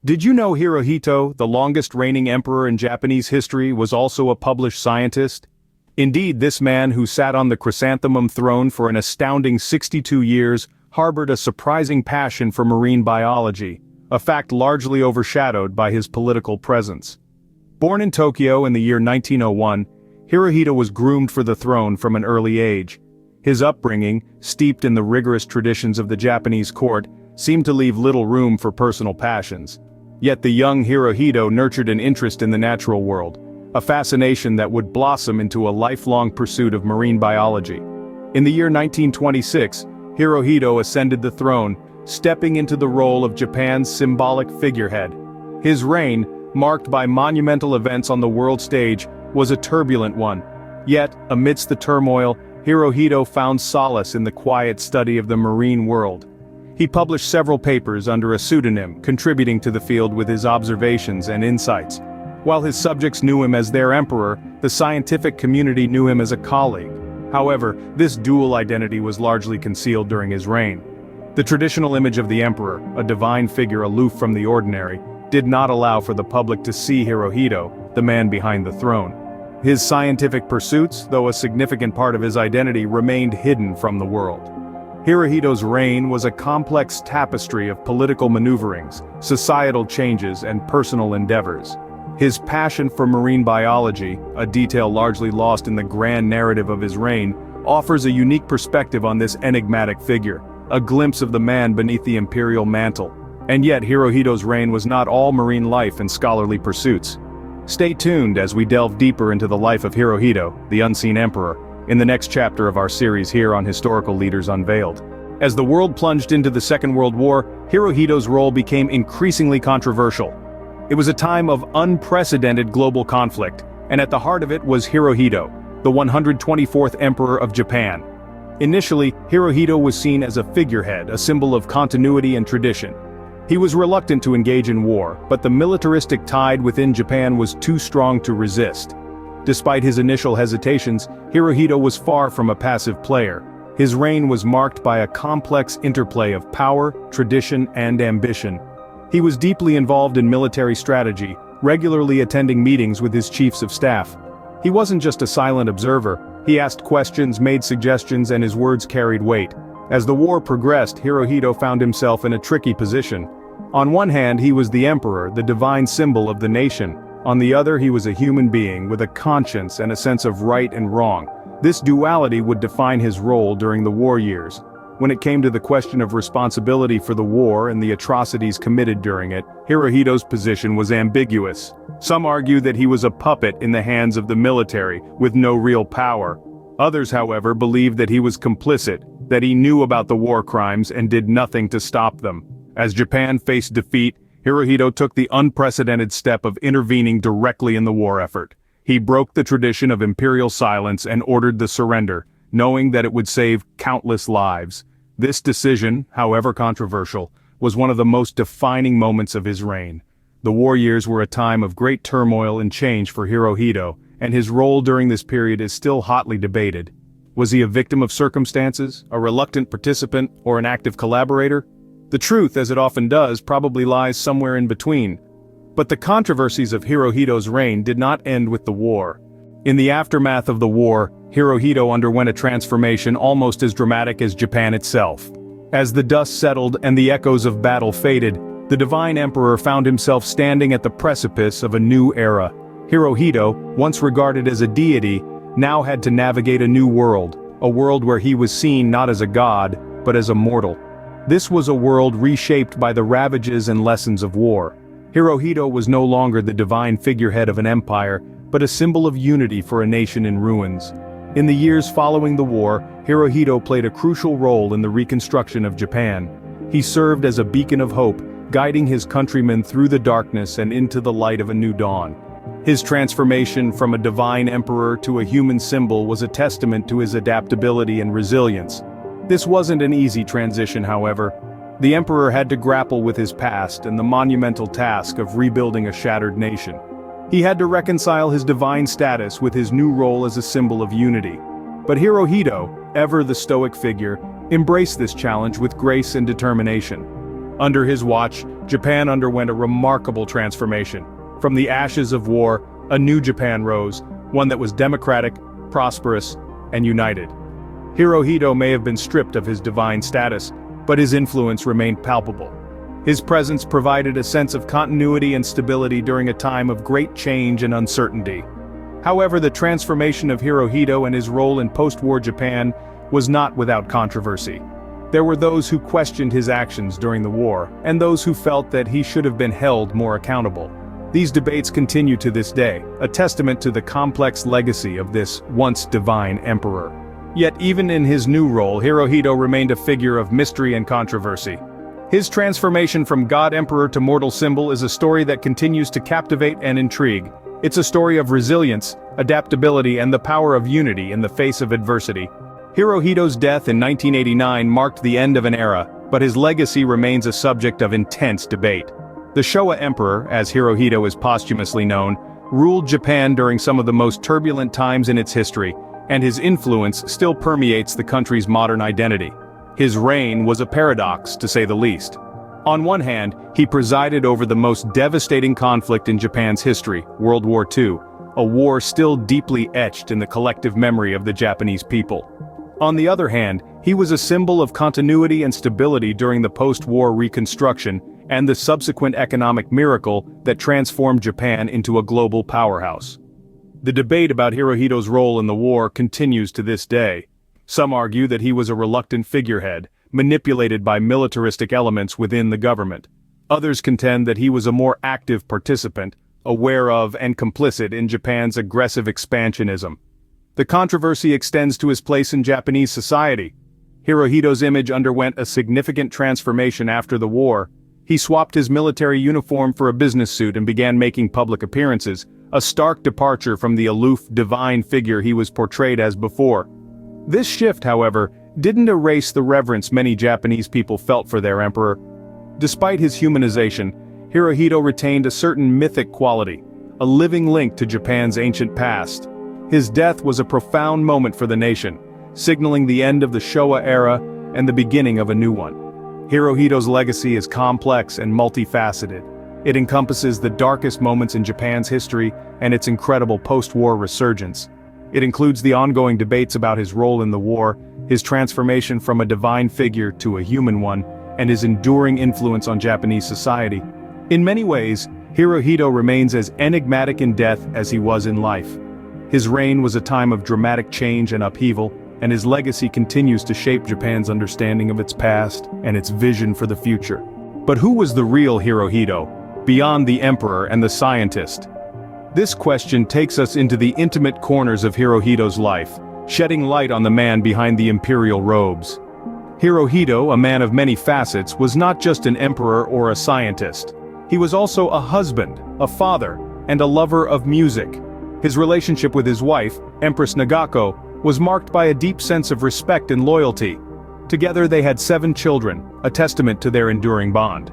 Did you know Hirohito, the longest reigning emperor in Japanese history, was also a published scientist? Indeed, this man who sat on the chrysanthemum throne for an astounding 62 years harbored a surprising passion for marine biology, a fact largely overshadowed by his political presence. Born in Tokyo in the year 1901, Hirohito was groomed for the throne from an early age. His upbringing, steeped in the rigorous traditions of the Japanese court, seemed to leave little room for personal passions. Yet the young Hirohito nurtured an interest in the natural world, a fascination that would blossom into a lifelong pursuit of marine biology. In the year 1926, Hirohito ascended the throne, stepping into the role of Japan's symbolic figurehead. His reign, marked by monumental events on the world stage, was a turbulent one. Yet, amidst the turmoil, Hirohito found solace in the quiet study of the marine world. He published several papers under a pseudonym, contributing to the field with his observations and insights. While his subjects knew him as their emperor, the scientific community knew him as a colleague. However, this dual identity was largely concealed during his reign. The traditional image of the emperor, a divine figure aloof from the ordinary, did not allow for the public to see Hirohito, the man behind the throne. His scientific pursuits, though a significant part of his identity, remained hidden from the world. Hirohito's reign was a complex tapestry of political maneuverings, societal changes, and personal endeavors. His passion for marine biology, a detail largely lost in the grand narrative of his reign, offers a unique perspective on this enigmatic figure, a glimpse of the man beneath the imperial mantle. And yet Hirohito's reign was not all marine life and scholarly pursuits. Stay tuned as we delve deeper into the life of Hirohito, the unseen emperor, in the next chapter of our series here on Historical Leaders Unveiled. As the world plunged into the Second World War, Hirohito's role became increasingly controversial. It was a time of unprecedented global conflict, and at the heart of it was Hirohito, the 124th Emperor of Japan. Initially, Hirohito was seen as a figurehead, a symbol of continuity and tradition. He was reluctant to engage in war, but the militaristic tide within Japan was too strong to resist. Despite his initial hesitations, Hirohito was far from a passive player. His reign was marked by a complex interplay of power, tradition, and ambition. He was deeply involved in military strategy, regularly attending meetings with his chiefs of staff. He wasn't just a silent observer, he asked questions, made suggestions, and his words carried weight. As the war progressed, Hirohito found himself in a tricky position. On one hand, he was the emperor, the divine symbol of the nation. On the other, he was a human being with a conscience and a sense of right and wrong. This duality would define his role during the war years. When it came to the question of responsibility for the war and the atrocities committed during it, Hirohito's position was ambiguous. Some argue that he was a puppet in the hands of the military, with no real power. Others, however, believe that he was complicit, that he knew about the war crimes and did nothing to stop them. As Japan faced defeat, Hirohito took the unprecedented step of intervening directly in the war effort. He broke the tradition of imperial silence and ordered the surrender, knowing that it would save countless lives. This decision, however controversial, was one of the most defining moments of his reign. The war years were a time of great turmoil and change for Hirohito, and his role during this period is still hotly debated. Was he a victim of circumstances, a reluctant participant, or an active collaborator? The truth, as it often does, probably lies somewhere in between. But the controversies of Hirohito's reign did not end with the war. In the aftermath of the war, Hirohito underwent a transformation almost as dramatic as Japan itself. As the dust settled and the echoes of battle faded, the divine emperor found himself standing at the precipice of a new era. Hirohito, once regarded as a deity, now had to navigate a new world, a world where he was seen not as a god, but as a mortal. This was a world reshaped by the ravages and lessons of war. Hirohito was no longer the divine figurehead of an empire, but a symbol of unity for a nation in ruins. In the years following the war, Hirohito played a crucial role in the reconstruction of Japan. He served as a beacon of hope, guiding his countrymen through the darkness and into the light of a new dawn. His transformation from a divine emperor to a human symbol was a testament to his adaptability and resilience. This wasn't an easy transition, however. The emperor had to grapple with his past and the monumental task of rebuilding a shattered nation. He had to reconcile his divine status with his new role as a symbol of unity. But Hirohito, ever the stoic figure, embraced this challenge with grace and determination. Under his watch, Japan underwent a remarkable transformation. From the ashes of war, a new Japan rose, one that was democratic, prosperous, and united. Hirohito may have been stripped of his divine status, but his influence remained palpable. His presence provided a sense of continuity and stability during a time of great change and uncertainty. However, the transformation of Hirohito and his role in post-war Japan was not without controversy. There were those who questioned his actions during the war, and those who felt that he should have been held more accountable. These debates continue to this day, a testament to the complex legacy of this once divine emperor. Yet even in his new role, Hirohito remained a figure of mystery and controversy. His transformation from god emperor to mortal symbol is a story that continues to captivate and intrigue. It's a story of resilience, adaptability, and the power of unity in the face of adversity. Hirohito's death in 1989 marked the end of an era, but his legacy remains a subject of intense debate. The Showa Emperor, as Hirohito is posthumously known, ruled Japan during some of the most turbulent times in its history, and his influence still permeates the country's modern identity. His reign was a paradox, to say the least. On one hand, he presided over the most devastating conflict in Japan's history, World War II, a war still deeply etched in the collective memory of the Japanese people. On the other hand, he was a symbol of continuity and stability during the post-war reconstruction and the subsequent economic miracle that transformed Japan into a global powerhouse. The debate about Hirohito's role in the war continues to this day. Some argue that he was a reluctant figurehead, manipulated by militaristic elements within the government. Others contend that he was a more active participant, aware of and complicit in Japan's aggressive expansionism. The controversy extends to his place in Japanese society. Hirohito's image underwent a significant transformation after the war. He swapped his military uniform for a business suit and began making public appearances, a stark departure from the aloof, divine figure he was portrayed as before. This shift, however, didn't erase the reverence many Japanese people felt for their emperor. Despite his humanization, Hirohito retained a certain mythic quality, a living link to Japan's ancient past. His death was a profound moment for the nation, signaling the end of the Showa era and the beginning of a new one. Hirohito's legacy is complex and multifaceted. It encompasses the darkest moments in Japan's history and its incredible post-war resurgence. It includes the ongoing debates about his role in the war, his transformation from a divine figure to a human one, and his enduring influence on Japanese society. In many ways, Hirohito remains as enigmatic in death as he was in life. His reign was a time of dramatic change and upheaval, and his legacy continues to shape Japan's understanding of its past and its vision for the future. But who was the real Hirohito, beyond the emperor and the scientist? This question takes us into the intimate corners of Hirohito's life, shedding light on the man behind the imperial robes. Hirohito, a man of many facets, was not just an emperor or a scientist. He was also a husband, a father, and a lover of music. His relationship with his wife, Empress Nagako, was marked by a deep sense of respect and loyalty. Together they had 7 children, a testament to their enduring bond.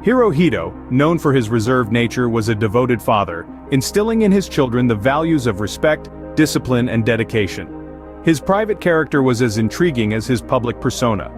Hirohito, known for his reserved nature, was a devoted father, instilling in his children the values of respect, discipline, and dedication. His private character was as intriguing as his public persona.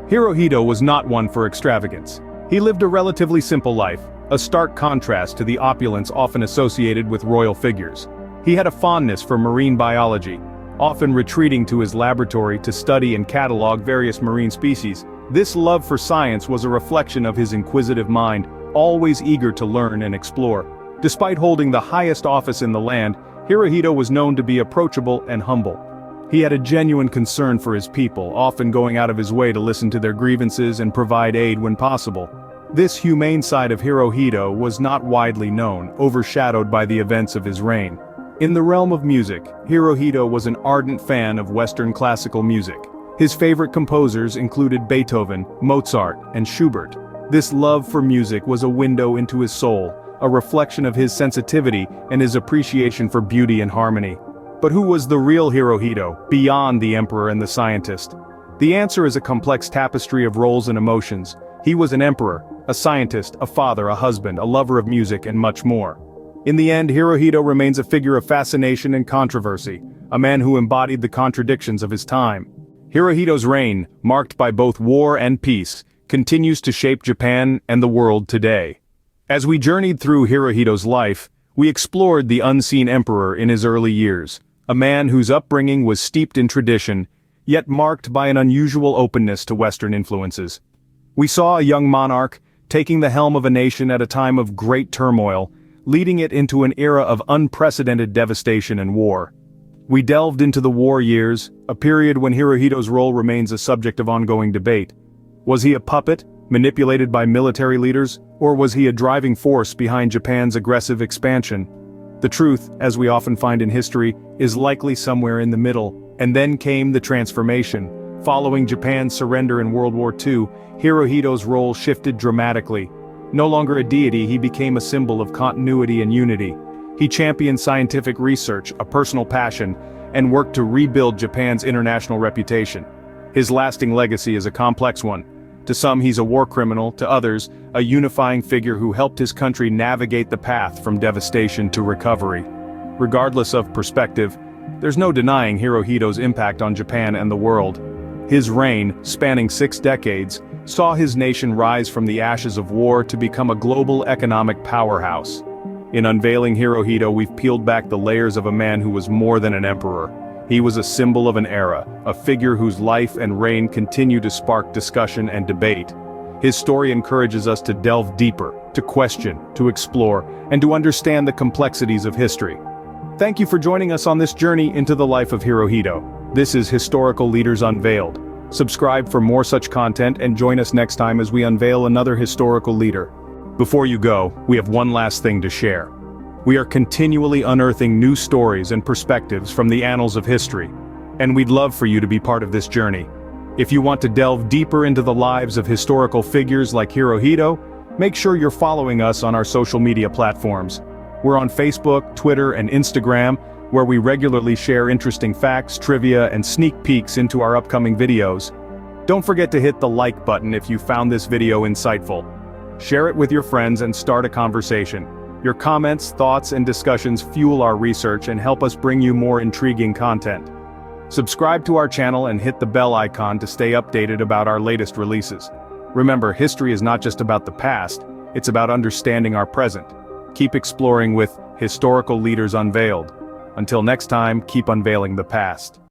Hirohito was not one for extravagance. He lived a relatively simple life, a stark contrast to the opulence often associated with royal figures. He had a fondness for marine biology, often retreating to his laboratory to study and catalog various marine species. This love for science was a reflection of his inquisitive mind, always eager to learn and explore. Despite holding the highest office in the land, Hirohito was known to be approachable and humble. He had a genuine concern for his people, often going out of his way to listen to their grievances and provide aid when possible. This humane side of Hirohito was not widely known, overshadowed by the events of his reign. In the realm of music, Hirohito was an ardent fan of Western classical music. His favorite composers included Beethoven, Mozart, and Schubert. This love for music was a window into his soul, a reflection of his sensitivity and his appreciation for beauty and harmony. But who was the real Hirohito, beyond the emperor and the scientist? The answer is a complex tapestry of roles and emotions. He was an emperor, a scientist, a father, a husband, a lover of music, and much more. In the end, Hirohito remains a figure of fascination and controversy, a man who embodied the contradictions of his time. Hirohito's reign, marked by both war and peace, continues to shape Japan and the world today. As we journeyed through Hirohito's life, we explored the unseen emperor in his early years, a man whose upbringing was steeped in tradition, yet marked by an unusual openness to Western influences. We saw a young monarch taking the helm of a nation at a time of great turmoil, leading it into an era of unprecedented devastation and war. We delved into the war years, a period when Hirohito's role remains a subject of ongoing debate. Was he a puppet, manipulated by military leaders, or was he a driving force behind Japan's aggressive expansion? The truth, as we often find in history, is likely somewhere in the middle. And then came the transformation. Following Japan's surrender in World War II, Hirohito's role shifted dramatically. No longer a deity, he became a symbol of continuity and unity. He championed scientific research, a personal passion, and worked to rebuild Japan's international reputation. His lasting legacy is a complex one. To some he's a war criminal, to others, a unifying figure who helped his country navigate the path from devastation to recovery. Regardless of perspective, there's no denying Hirohito's impact on Japan and the world. His reign, spanning 6 decades, saw his nation rise from the ashes of war to become a global economic powerhouse. In unveiling Hirohito, we've peeled back the layers of a man who was more than an emperor. He was a symbol of an era, a figure whose life and reign continue to spark discussion and debate. His story encourages us to delve deeper, to question, to explore, and to understand the complexities of history. Thank you for joining us on this journey into the life of Hirohito. This is Historical Leaders Unveiled. Subscribe for more such content and join us next time as we unveil another historical leader. Before you go, we have one last thing to share. We are continually unearthing new stories and perspectives from the annals of history, and we'd love for you to be part of this journey. If you want to delve deeper into the lives of historical figures like Hirohito, make sure you're following us on our social media platforms. We're on Facebook, Twitter, and Instagram, where we regularly share interesting facts, trivia, and sneak peeks into our upcoming videos. Don't forget to hit the like button if you found this video insightful. Share it with your friends and start a conversation. Your comments, thoughts, and discussions fuel our research and help us bring you more intriguing content. Subscribe to our channel and hit the bell icon to stay updated about our latest releases. Remember, history is not just about the past, it's about understanding our present. Keep exploring with Historical Leaders Unveiled. Until next time, keep unveiling the past.